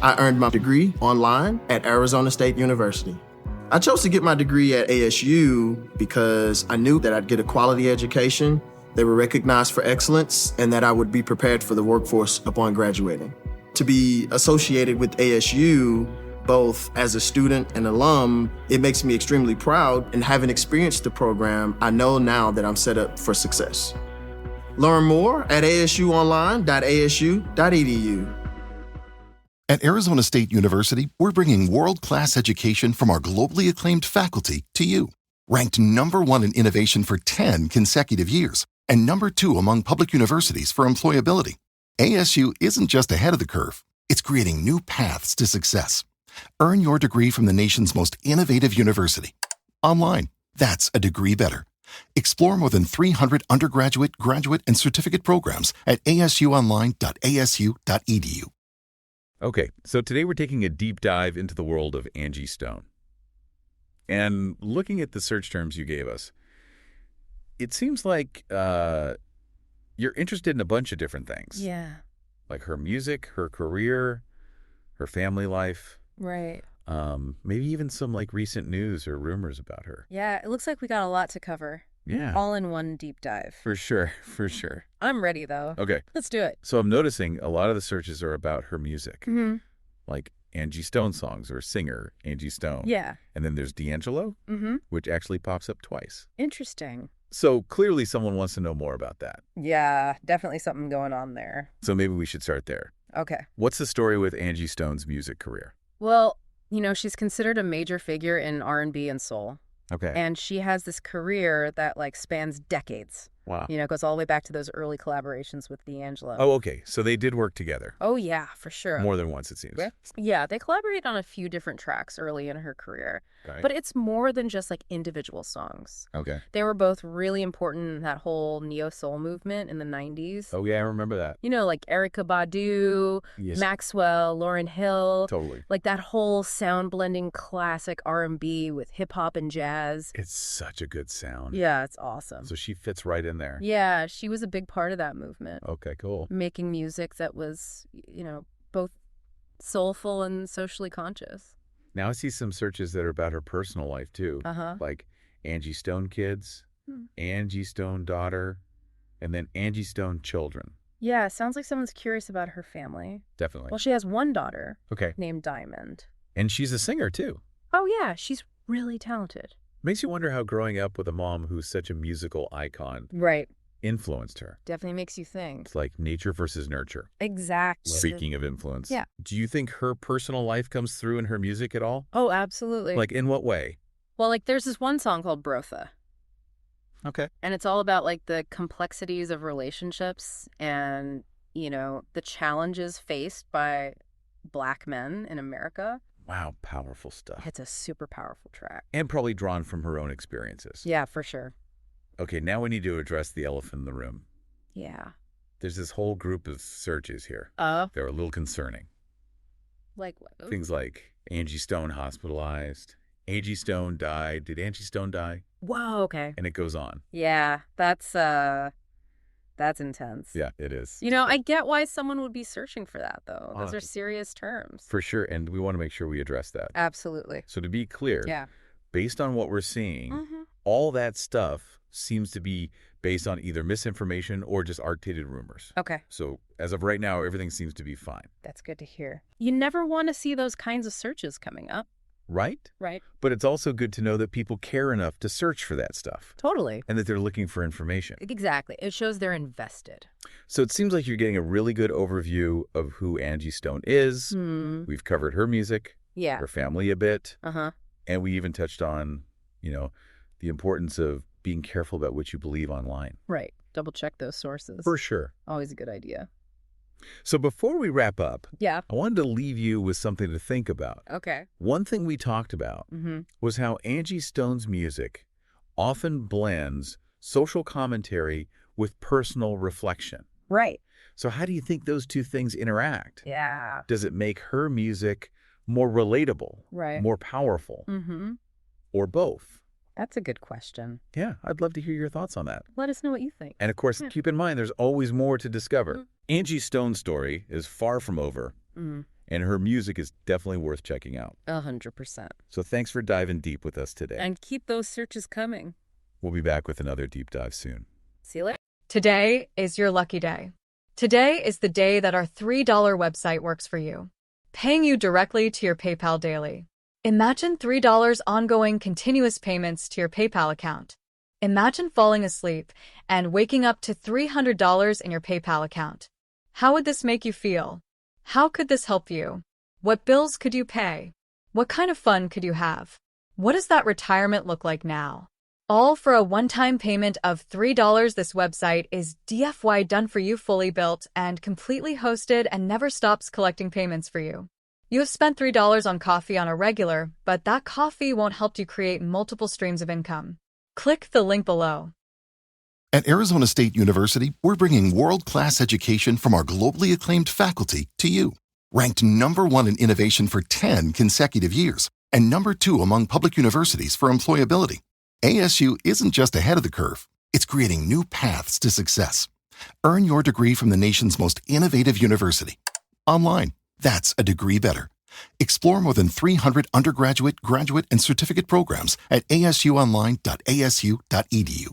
I earned my degree online at Arizona State University. I chose to get my degree at ASU because I knew that I'd get a quality education, they were recognized for excellence, and that I would be prepared for the workforce upon graduating. To be associated with ASU, both as a student and alum, it makes me extremely proud, and having experienced the program, I know now that I'm set up for success. Learn more at asuonline.asu.edu. At Arizona State University, we're bringing world-class education from our globally acclaimed faculty to you. Ranked #1 in innovation for 10 consecutive years and #2 among public universities for employability. ASU isn't just ahead of the curve, it's creating new paths to success. Earn your degree from the nation's most innovative university. Online, that's a degree better. Explore more than 300 undergraduate, graduate, and certificate programs at asuonline.asu.edu. Okay, so today we're taking a deep dive into the world of Angie Stone. And looking at the search terms you gave us, it seems like you're interested in a bunch of different things. Yeah. Like her music, her career, her family life. Right. Maybe even some like recent news or rumors about her. Yeah, it looks like we got a lot to cover. Yeah. All in one deep dive. For sure, for sure. I'm ready, though. Okay. Let's do it. So I'm noticing a lot of the searches are about her music. Mm-hmm. Like Angie Stone songs or singer Angie Stone. Yeah. And then there's D'Angelo, which actually pops up twice. Interesting. So clearly someone wants to know more about that. Yeah, definitely something going on there. So maybe we should start there. Okay. What's the story with Angie Stone's music career? Well, she's considered a major figure in R&B and soul. Okay. And she has this career that spans decades. Wow. Goes all the way back to those early collaborations with D'Angelo. Oh, okay. So they did work together. Oh, yeah, for sure. More than once, it seems. Yeah, they collaborated on a few different tracks early in her career. Right. But it's more than just individual songs. Okay. They were both really important in that whole neo-soul movement in the 90s. Oh, yeah, I remember that. Like Erykah Badu, Yes. Maxwell, Lauryn Hill. Totally. That whole sound blending classic R&B with hip-hop and jazz. It's such a good sound. Yeah, it's awesome. So she fits right in there. Yeah, she was a big part of that movement. Okay, cool. Making music that was, both soulful and socially conscious. Now I see some searches that are about her personal life, too. Uh-huh. Like Angie Stone kids, Angie Stone daughter, and then Angie Stone children. Yeah, sounds like someone's curious about her family. Definitely. Well, she has one daughter. Okay. Named Diamond. And she's a singer, too. Oh, yeah, she's really talented. Makes you wonder how growing up with a mom who's such a musical icon Right. influenced her. Definitely makes you think. It's like nature versus nurture. Exactly. Speaking of influence. Yeah. Do you think her personal life comes through in her music at all? Oh, absolutely. Like, in what way? Well, there's this one song called Brotha. Okay. And it's all about, the complexities of relationships and, the challenges faced by Black men in America. Wow, powerful stuff. It's a super powerful track. And probably drawn from her own experiences. Yeah, for sure. Okay, now we need to address the elephant in the room. Yeah. There's this whole group of searches here. They're a little concerning. Like what? Things like Angie Stone hospitalized, Angie Stone died. Did Angie Stone die? Whoa, okay. And it goes on. Yeah, that's intense. Yeah, it is. I get why someone would be searching for that, though. Those Ah. are serious terms. For sure, and we want to make sure we address that. Absolutely. So to be clear, Yeah. based on what we're seeing, all that stuff seems to be based on either misinformation or just arctated rumors. Okay. So as of right now, everything seems to be fine. That's good to hear. You never want to see those kinds of searches coming up. Right? Right. But it's also good to know that people care enough to search for that stuff. Totally. And that they're looking for information. Exactly. It shows they're invested. So it seems like you're getting a really good overview of who Angie Stone is. We've covered her music, Yeah. her family a bit, Uh-huh. and we even touched on, the importance of being careful about what you believe online. Right. Double check those sources. For sure. Always a good idea. So before we wrap up, Yeah. I wanted to leave you with something to think about. Okay. One thing we talked about was how Angie Stone's music often blends social commentary with personal reflection. Right. So how do you think those two things interact? Yeah. Does it make her music more relatable, Right. more powerful, Mm-hmm. or both? That's a good question. Yeah, I'd love to hear your thoughts on that. Let us know what you think. And of course, Yeah. keep in mind, there's always more to discover. Angie Stone's story is far from over. Mm. and her music is definitely worth checking out. 100%. So thanks for diving deep with us today. And keep those searches coming. We'll be back with another deep dive soon. See you later. Today is your lucky day. Today is the day that our $3 website works for you, paying you directly to your PayPal daily. Imagine $3 ongoing continuous payments to your PayPal account. Imagine falling asleep and waking up to $300 in your PayPal account. How would this make you feel? How could this help you? What bills could you pay? What kind of fun could you have? What does that retirement look like now? All for a one-time payment of $3. This website is DFY done for you, fully built and completely hosted, and never stops collecting payments for you. You have spent $3 on coffee on a regular, but that coffee won't help you create multiple streams of income. Click the link below. At Arizona State University, we're bringing world-class education from our globally acclaimed faculty to you. Ranked #1 in innovation for 10 consecutive years and #2 among public universities for employability, ASU isn't just ahead of the curve, it's creating new paths to success. Earn your degree from the nation's most innovative university. Online, that's a degree better. Explore more than 300 undergraduate, graduate, and certificate programs at asuonline.asu.edu.